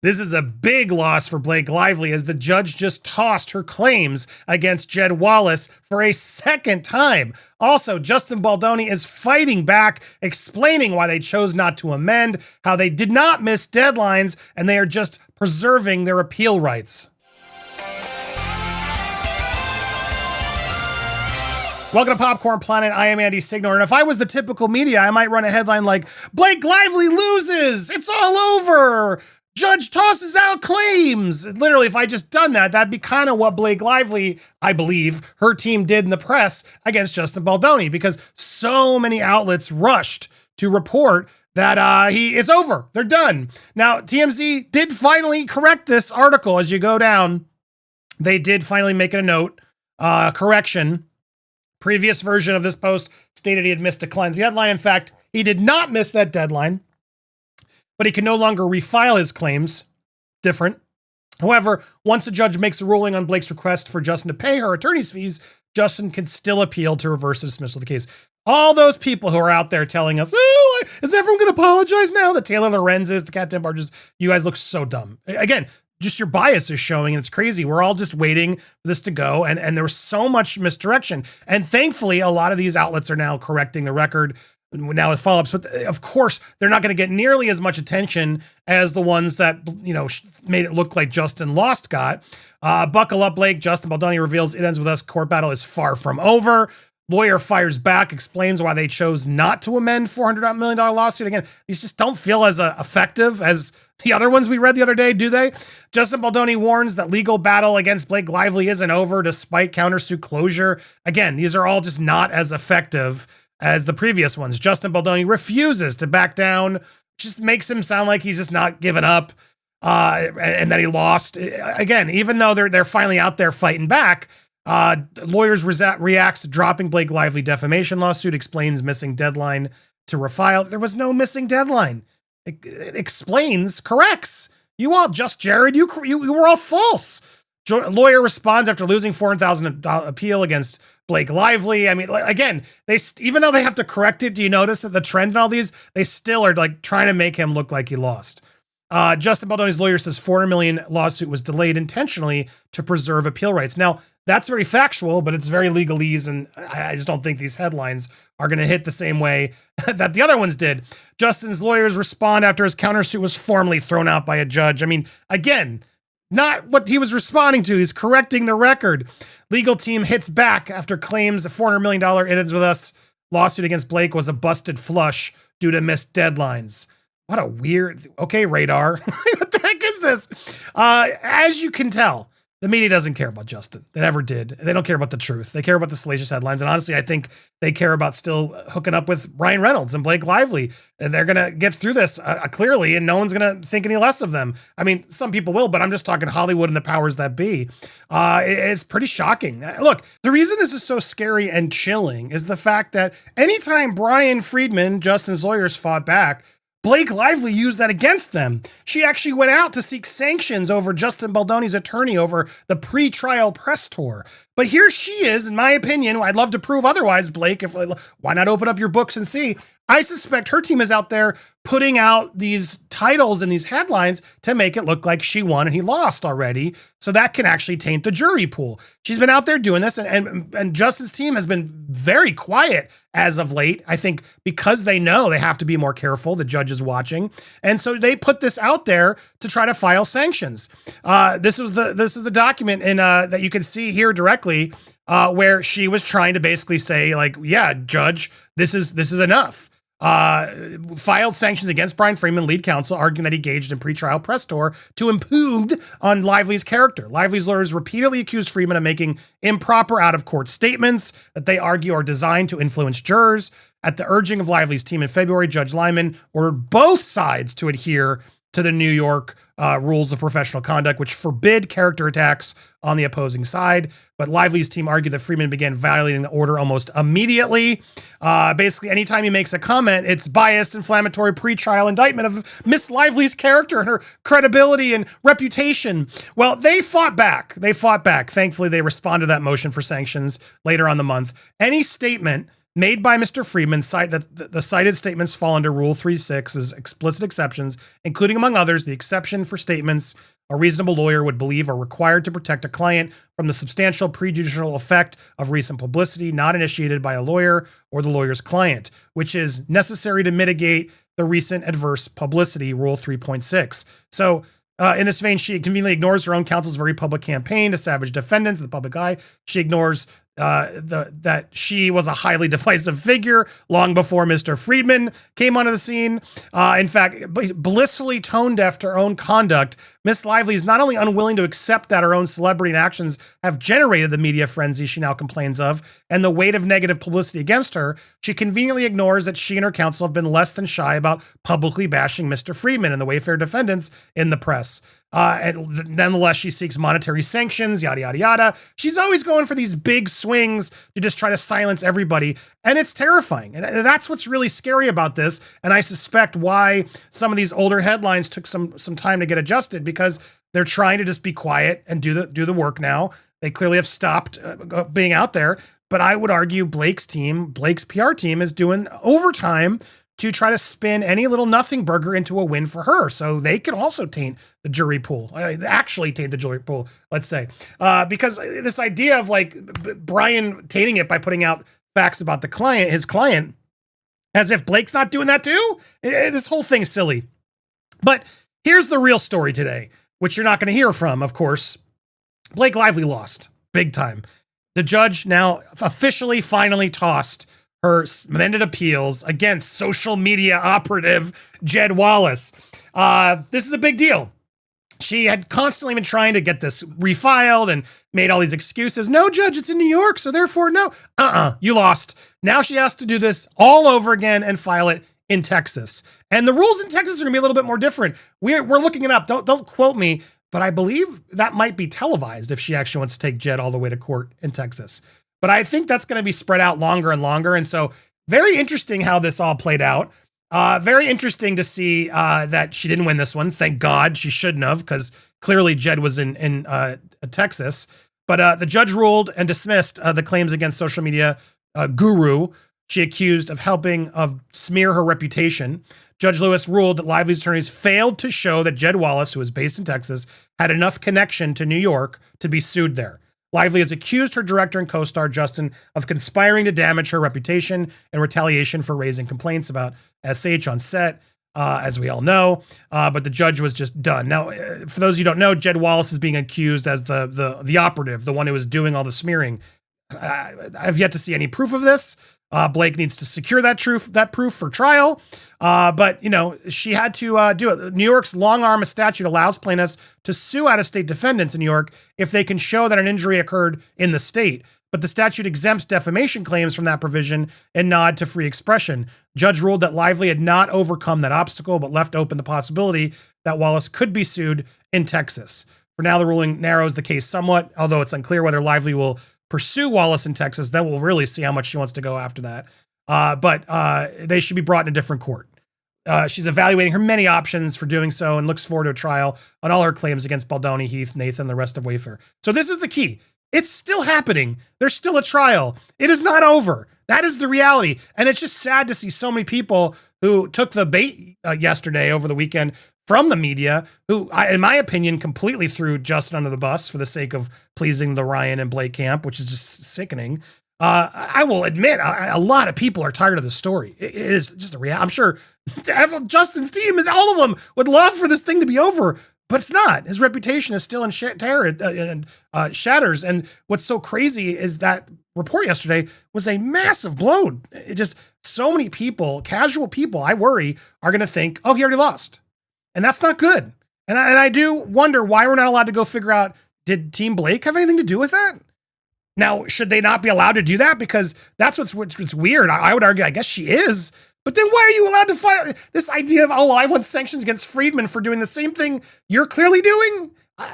This is a big loss for Blake Lively as the judge just tossed her claims against Jed Wallace for a second time. Also, Justin Baldoni is fighting back, explaining why they chose not to amend, how they did not miss deadlines, and they are just preserving their appeal rights. Welcome to Popcorn Planet. I am Andy Signore, and if I was the typical media, I might run a headline like, Blake Lively loses, it's all over, judge tosses out claims. Literally, if I just done that, that'd be kind of what Blake Lively, I believe, her team did in the press against Justin Baldoni, because so many outlets rushed to report that it's over, they're done. Now, TMZ did finally correct this article as you go down. They did finally make it a note, correction. Previous version of this post stated he had missed a cleanse deadline. In fact, he did not miss that deadline, but he can no longer refile his claims. Different. However, once a judge makes a ruling on Blake's request for Justin to pay her attorney's fees, Justin can still appeal to reverse the dismissal of the case. All those people who are out there telling us, oh, is everyone going to apologize now? The Taylor Lorenzes, the Cat Tim Barges, you guys look so dumb. Again, just your bias is showing, and it's crazy. We're all just waiting for this to go, and there was so much misdirection. And thankfully, a lot of these outlets are now correcting the record now with follow-ups, but of course, they're not going to get nearly as much attention as the ones that, made it look like Justin lost got. Buckle up, Blake. Justin Baldoni reveals it ends with us. Court battle is far from over. Lawyer fires back, explains why they chose not to amend $400 million lawsuit. Again, these just don't feel as effective as the other ones we read the other day, do they? Justin Baldoni warns that legal battle against Blake Lively isn't over despite countersuit closure. Again, these are all just not as effective as the previous ones. Justin Baldoni refuses to back down, just makes him sound like he's just not giving up and that he lost. Again, even though they're finally out there fighting back, lawyers reacts to dropping Blake Lively defamation lawsuit, explains missing deadline to refile. There was no missing deadline. It explains, corrects. You all, just Jared, you were all false. Lawyer responds after losing $400,000 appeal against Blake Lively. I mean, again, even though they have to correct it, do you notice that the trend in all these, they still are like trying to make him look like he lost. Justin Baldoni's lawyer says $400 million lawsuit was delayed intentionally to preserve appeal rights. Now, that's very factual, but it's very legalese, and I just don't think these headlines are going to hit the same way that the other ones did. Justin's lawyers respond after his countersuit was formally thrown out by a judge. I mean, again, not what he was responding to. He's correcting the record. Legal team hits back after claims a $400 million It Ends With Us lawsuit against Blake was a busted flush due to missed deadlines. What a weird, okay, Radar. What the heck is this? As you can tell, the media doesn't care about Justin. They never did. They don't care about the truth. They care about the salacious headlines. And honestly, I think they care about still hooking up with Ryan Reynolds and Blake Lively. And they're going to get through this clearly, and no one's going to think any less of them. I mean, some people will, but I'm just talking Hollywood and the powers that be. It's pretty shocking. Look, the reason this is so scary and chilling is the fact that anytime Brian Friedman, Justin's lawyers, fought back, Blake Lively used that against them. She actually went out to seek sanctions over Justin Baldoni's attorney over the pre-trial press tour. But here she is, in my opinion. I'd love to prove otherwise, Blake. Why not open up your books and see? I suspect her team is out there putting out these titles and these headlines to make it look like she won and he lost already. So that can actually taint the jury pool. She's been out there doing this, and Justin's team has been very quiet as of late. I think because they know they have to be more careful. The judge is watching. And so they put this out there to try to file sanctions. This was the document that you can see here directly, where she was trying to basically say, like, yeah, judge, this is enough. Filed sanctions against Brian Freeman, lead counsel, arguing that he engaged in pretrial press tour to impugn on Lively's character. Lively's lawyers repeatedly accused Freeman of making improper out-of-court statements that they argue are designed to influence jurors. At the urging of Lively's team in February, Judge Lyman ordered both sides to adhere to the New York rules of professional conduct, which forbid character attacks on the opposing side. But Lively's team argued that Freeman began violating the order almost immediately. Basically, anytime he makes a comment, it's biased, inflammatory, pretrial indictment of Miss Lively's character and her credibility and reputation. Well, they fought back. Thankfully, they responded to that motion for sanctions later on the month. Any statement made by Mr. Friedman cite that the cited statements fall under Rule 3.6's explicit exceptions, including, among others, the exception for statements a reasonable lawyer would believe are required to protect a client from the substantial prejudicial effect of recent publicity not initiated by a lawyer or the lawyer's client, which is necessary to mitigate the recent adverse publicity, Rule 3.6. So, in this vein, she conveniently ignores her own counsel's very public campaign to savage defendants in the public eye. She ignores that she was a highly divisive figure long before Mr. Friedman came onto the scene. In fact, blissfully tone deaf to her own conduct, Miss Lively is not only unwilling to accept that her own celebrity and actions have generated the media frenzy she now complains of and the weight of negative publicity against her, she conveniently ignores that she and her counsel have been less than shy about publicly bashing Mr. Friedman and the Wayfair defendants in the press. And nonetheless, she seeks monetary sanctions, yada, yada, yada. She's always going for these big swings to just try to silence everybody. And it's terrifying. And that's what's really scary about this. And I suspect why some of these older headlines took some time to get adjusted, because they're trying to just be quiet and do the work now. They clearly have stopped being out there. But I would argue Blake's PR team is doing overtime to try to spin any little nothing burger into a win for her. So they can also taint the jury pool, actually taint the jury pool, let's say. Because this idea of like Brian tainting it by putting out facts about his client, as if Blake's not doing that too. This whole thing's silly. But here's the real story today, which you're not going to hear from, of course. Blake Lively lost big time. The judge now officially finally tossed her amended appeals against social media operative Jed Wallace. This is a big deal. She had constantly been trying to get this refiled and made all these excuses. No, judge, it's in New York, so therefore no. You lost. Now she has to do this all over again and file it in Texas. And the rules in Texas are gonna be a little bit more different. We're looking it up. Don't quote me, but I believe that might be televised if she actually wants to take Jed all the way to court in Texas. But I think that's going to be spread out longer and longer. And so very interesting how this all played out. Very interesting to see that she didn't win this one. Thank God. She shouldn't have, because clearly Jed was in Texas. But the judge ruled and dismissed the claims against social media guru she accused of helping smear her reputation. Judge Lewis ruled that Lively's attorneys failed to show that Jed Wallace, who is based in Texas, had enough connection to New York to be sued there. Lively has accused her director and co-star Justin of conspiring to damage her reputation in retaliation for raising complaints about SH on set, as we all know. But the judge was just done. Now, for those of you who don't know, Jed Wallace is being accused as the operative, the one who was doing all the smearing. I've yet to see any proof of this. Blake needs to secure that proof for trial. But, she had to do it. New York's long-arm statute allows plaintiffs to sue out-of-state defendants in New York if they can show that an injury occurred in the state. But the statute exempts defamation claims from that provision and nod to free expression. Judge ruled that Lively had not overcome that obstacle, but left open the possibility that Wallace could be sued in Texas. For now, the ruling narrows the case somewhat, although it's unclear whether Lively will pursue Wallace in Texas. Then we'll really see how much she wants to go after that. But they should be brought in a different court. She's evaluating her many options for doing so and looks forward to a trial on all her claims against Baldoni, Heath, Nathan, and the rest of Wayfair. So this is the key. It's still happening. There's still a trial. It is not over. That is the reality. And it's just sad to see so many people who took the bait yesterday over the weekend from the media, who, in my opinion, completely threw Justin under the bus for the sake of pleasing the Ryan and Blake camp, which is just sickening. I will admit, a lot of people are tired of the story. It is just a reality. I'm sure Justin's team, all of them, would love for this thing to be over, but it's not. His reputation is still in shatters. And what's so crazy is that report yesterday was a massive blow. It just, so many people, casual people, I worry, are going to think, oh, he already lost. And that's not good. And I do wonder why we're not allowed to go figure out, did Team Blake have anything to do with that? Now, should they not be allowed to do that? Because that's what's weird. I would argue, I guess she is. But then why are you allowed to file this idea of, oh, well, I want sanctions against Friedman for doing the same thing you're clearly doing?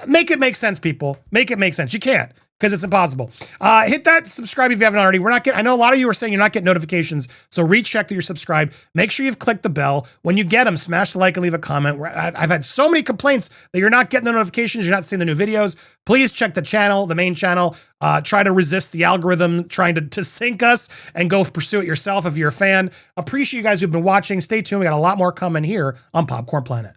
Make it make sense, people. Make it make sense. You can't. because it's impossible. Hit that subscribe if you haven't already. I know a lot of you are saying you're not getting notifications, so recheck that you're subscribed. Make sure you've clicked the bell. When you get them, smash the like and leave a comment. I've had so many complaints that you're not getting the notifications, you're not seeing the new videos. Please check the channel, the main channel. Try to resist the algorithm trying to sync us and go pursue it yourself if you're a fan. Appreciate you guys who've been watching. Stay tuned. We got a lot more coming here on Popcorn Planet.